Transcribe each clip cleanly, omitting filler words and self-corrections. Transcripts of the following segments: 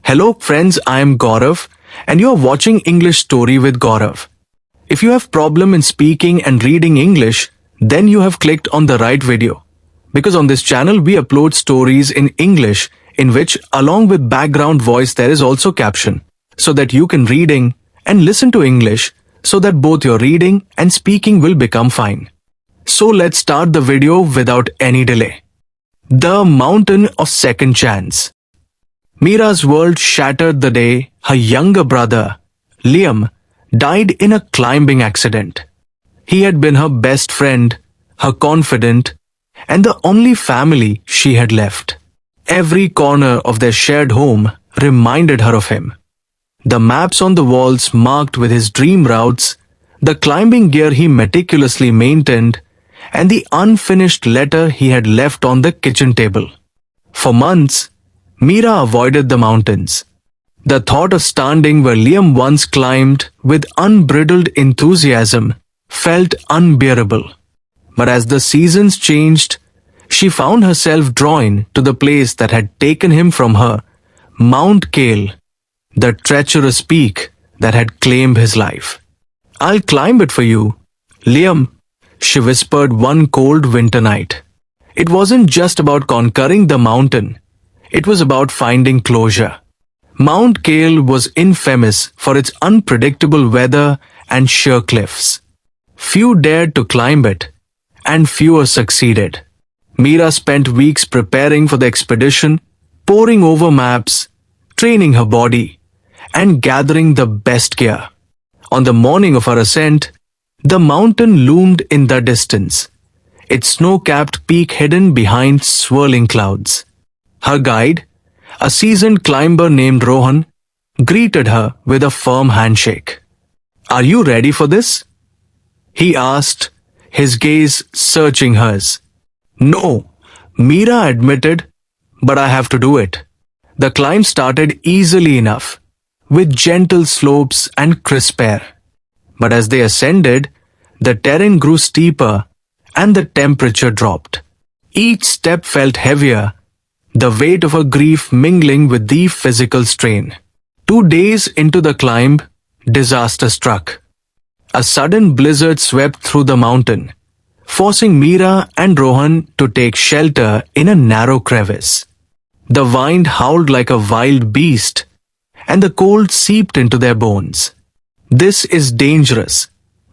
Hello friends, I am Gaurav and you are watching English Story with Gaurav. If you have problem in speaking and reading English, then you have clicked on the right video. Because on this channel we upload stories in English in which along with background voice there is also caption so that you can reading and listen to English so that both your reading and speaking will become fine. So let's start the video without any delay. The Mountain of Second Chance. Mira's world shattered the day her younger brother, Liam, died in a climbing accident. He had been her best friend, her confidant, and the only family she had left. Every corner of their shared home reminded her of him. The maps on the walls marked with his dream routes, the climbing gear he meticulously maintained, and the unfinished letter he had left on the kitchen table. For months, Mira avoided the mountains. The thought of standing where Liam once climbed with unbridled enthusiasm felt unbearable. But as the seasons changed, she found herself drawn to the place that had taken him from her, Mount Kale, the treacherous peak that had claimed his life. "I'll climb it for you, Liam," she whispered one cold winter night. It wasn't just about conquering the mountain. It was about finding closure. Mount Kale was infamous for its unpredictable weather and sheer cliffs. Few dared to climb it, and fewer succeeded. Mira spent weeks preparing for the expedition, poring over maps, training her body, and gathering the best gear. On the morning of her ascent, the mountain loomed in the distance, its snow-capped peak hidden behind swirling clouds. Her guide, a seasoned climber named Rohan, greeted her with a firm handshake. "Are you ready for this?" he asked, his gaze searching hers. "No," Mira admitted, "but I have to do it." The climb started easily enough, with gentle slopes and crisp air. But as they ascended, the terrain grew steeper and the temperature dropped. Each step felt heavier, the weight of her grief mingling with the physical strain. 2 days into the climb, disaster struck. A sudden blizzard swept through the mountain, forcing Mira and Rohan to take shelter in a narrow crevice. The wind howled like a wild beast, and the cold seeped into their bones. "This is dangerous,"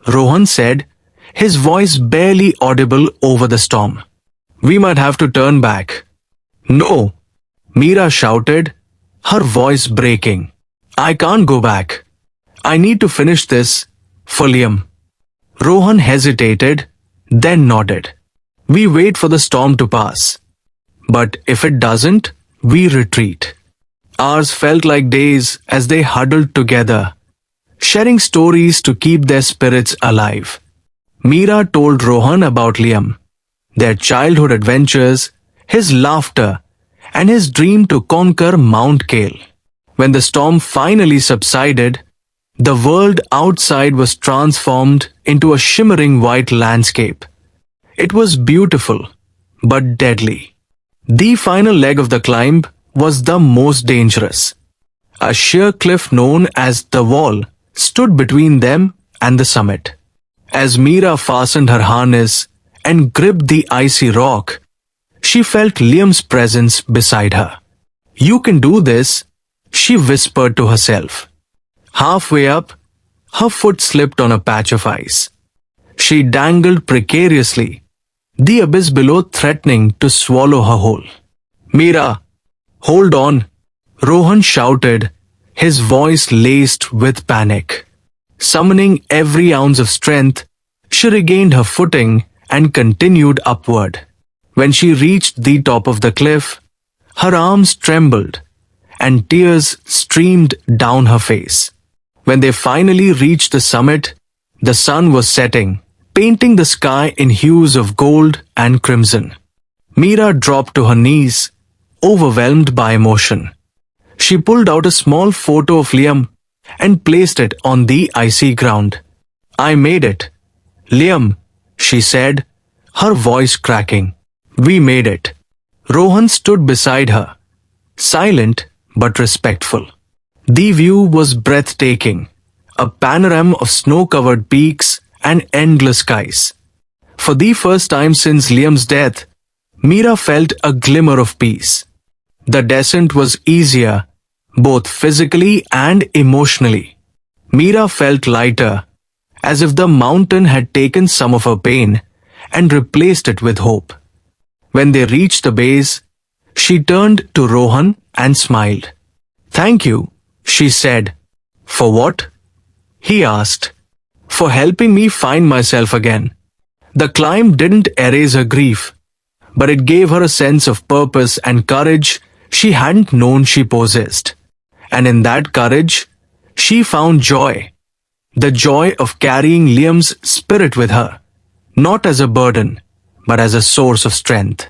Rohan said, his voice barely audible over the storm. "We might have to turn back." "No," Mira shouted, her voice breaking. "I can't go back. I need to finish this for Liam." Rohan hesitated, then nodded. "We wait for the storm to pass. But if it doesn't, we retreat." Hours felt like days as they huddled together, sharing stories to keep their spirits alive. Mira told Rohan about Liam, their childhood adventures, his laughter, and his dream to conquer Mount Kale. When the storm finally subsided, the world outside was transformed into a shimmering white landscape. It was beautiful, but deadly. The final leg of the climb was the most dangerous. A sheer cliff known as the Wall stood between them and the summit. As Mira fastened her harness and gripped the icy rock, she felt Liam's presence beside her. "You can do this," she whispered to herself. Halfway up, her foot slipped on a patch of ice. She dangled precariously, the abyss below threatening to swallow her whole. "Mira, hold on," Rohan shouted, his voice laced with panic. Summoning every ounce of strength, she regained her footing and continued upward. When she reached the top of the cliff, her arms trembled and tears streamed down her face. When they finally reached the summit, the sun was setting, painting the sky in hues of gold and crimson. Mira dropped to her knees, overwhelmed by emotion. She pulled out a small photo of Liam and placed it on the icy ground. "I made it. Liam," she said, her voice cracking. "We made it." Rohan stood beside her, silent but respectful. The view was breathtaking, a panorama of snow-covered peaks and endless skies. For the first time since Liam's death, Mira felt a glimmer of peace. The descent was easier, both physically and emotionally. Mira felt lighter, as if the mountain had taken some of her pain and replaced it with hope. When they reached the base, she turned to Rohan and smiled. "Thank you," she said. "For what?" he asked. "For helping me find myself again." The climb didn't erase her grief, but it gave her a sense of purpose and courage she hadn't known she possessed. And in that courage, she found joy. The joy of carrying Liam's spirit with her, not as a burden, but as a source of strength.